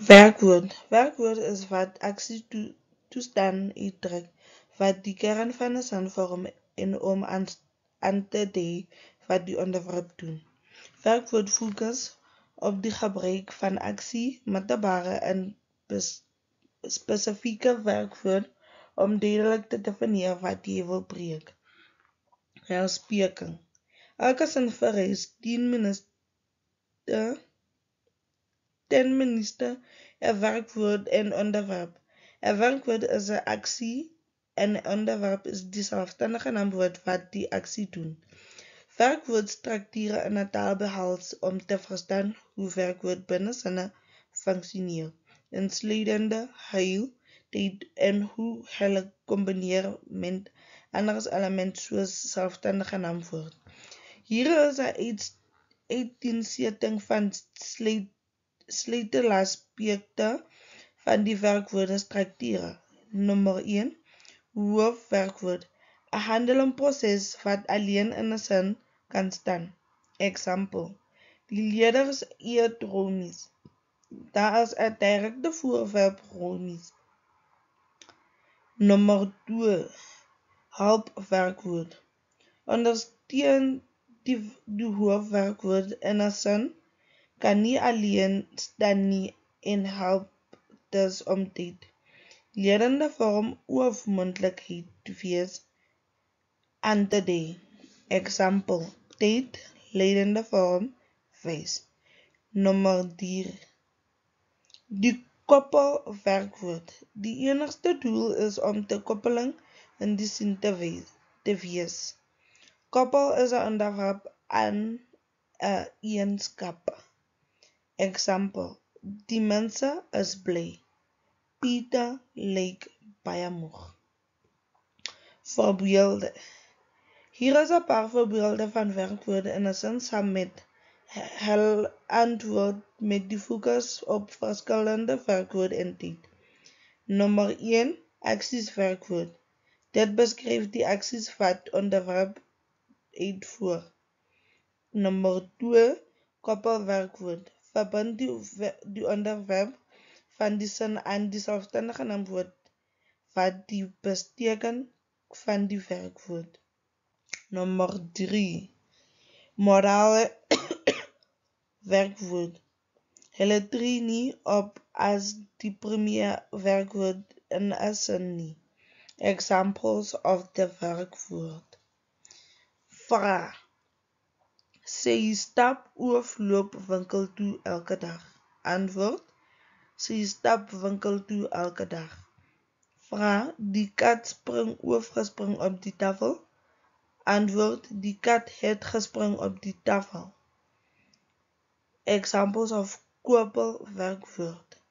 Werkwoord. Werkwoord is wat actietoestand uitdruk wat die kern van 'n sin vorm en om aan te dui wat die onderwerp doen. Werkwoord fokus op die gebruik van aksie, meetbare en spesifieke werkwoord om duidelik te definieer wat jy wil preek. Herspeking. Elke sin vereis 10 minste 'n werkwoord en onderwerp. 'n werkwoord is 'n aksie en 'n onderwerp is die selfstandige naamwoord wat die aksie doen. Werkwoordstrukture in 'n taal behels om te verstaan hoe werkwoord binne sinne funksioneer, insluitende huil, tyd en hoe hulle kombineer met ander elemente soos selfstandige naamwoord. Hier is 'n uiteensetting van sleutelaspekte van die werkwoordstrukture. Nommer 1. Hoofwerkwoord. 'n handelende proses wat alleen in 'n sin kan staan. Example. Die leerders eet romies. Daar is 'n direkte voorwerp romies. Nommer 2. Hulpwerkwoord. Ondersteun die hoofwerkwoord in 'n sin kan nie alleen staan nie en help dus om tyd. Ledende vorm oormondlikheid wees aan te dui. Example. Tyd, ledende vorm, wees. Nommer 3. Die koppelwerkwoord. Die enigste doel is om te koppeling in die sin te wees. Koppel is 'n onderwerp aan 'n eienskap. Example. Die mense is bly. Pieter lyk baie moeg. Voorbeelde. Hier is 'n paar voorbeelde van werkwoorde in 'n sin saam met hul antwoord met die fokus op verskillende werkwoorde en tyd. Nommer 1. Aksieswerkwoord. Dit beskryf die aksies wat onderwerp uitvoer. Nommer 2. Koppelwerkwoord. Verbind die onderwerp van die sin aan die selfstandige naamwoord wat die beteken van die werkwoord. Nommer 3. Modale werkwoord. Hulle tree nie op as die primaire werkwoord in 'n sin nie. Examples of the werkwoord. Vra. Sy stap of loop winkel toe elke dag. Antwoord. Sy stap winkel toe elke dag. Vra. Die kat spring of gespring op die tafel. Antwoord. Die kat het gespring op die tafel. Examples of koppelwerkwoord.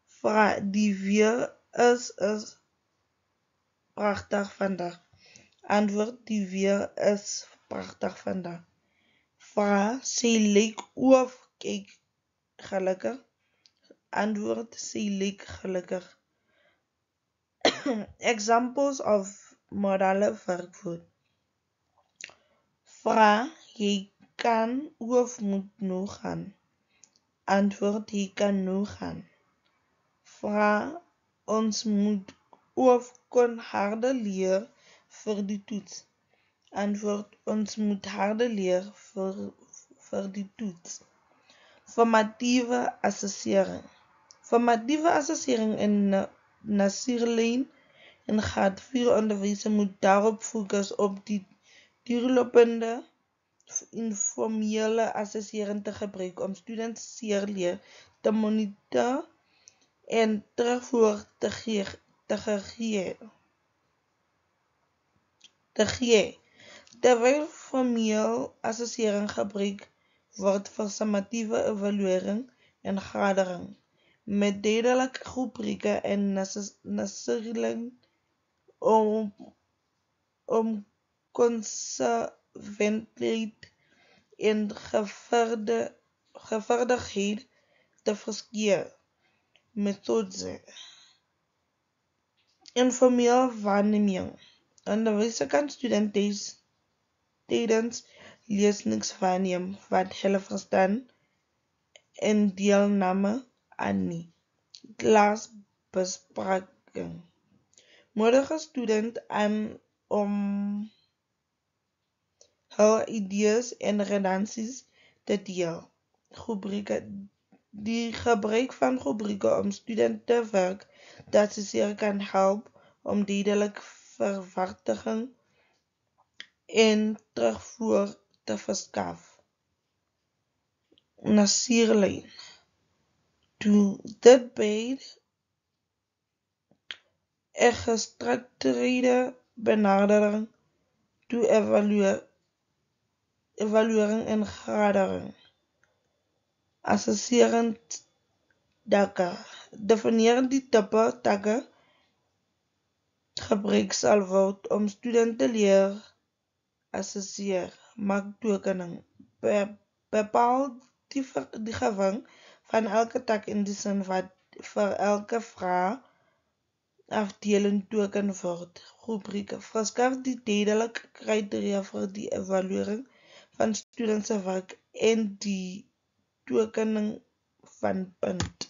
Vra. Die weer is pragtig vandag. Antwoord. Die weer is pragtig vandag. Vra. Sy lyk of kyk gelukkig. Antwoord. Sy lyk gelukkig. Examples of modale werkwoord. Vra. Jy kan of moet nou gaan. Antwoord. Jy kan nou gaan. Vra. Ons moet of kon harde leer vir die toets. Antwoord. Ons moet harde leer vir die toets. Formatiewe assessering. Formatiewe assessering in Nasierlyn en graad 4 onderwys moet daarop fokus op die deurlopende informele assessering te gebruik om studente leer te monitor en terugvoer te gee. Terwyl formeel assessering gebruik word vir summatiewe evaluering en gradering met duidelike rubrieke en Nasierlyn om konsekwentheid en gevaardigheid te verskeer. Methode. Informeel waarneming. Onderwyser kan studente tydens lesings waarneem wat hulle verstaan en deelname Annie. Klasbespreking. Moedig 'n student aan om hul idees en redundansies te deel. Rubrieke. Die gebruik van rubrieke om studente werk te assesseer kan help om duidelik verwagting en terugvoer te verskaf. Nasierlyn. Dit bied 'n gestruktureerde benadering toe evaluering en gradering. Assesserend takke. Definieer die tipe takke gebruik sal word om studente leer assesseer. Maak toekenning. Bepaal die gewing van elke tak in die sin wat vir elke vraag afdeling toeken word. Rubrieke. Verskaf die duidelike kriteria vir die evaluering van studente se werk en die toekenning van punt.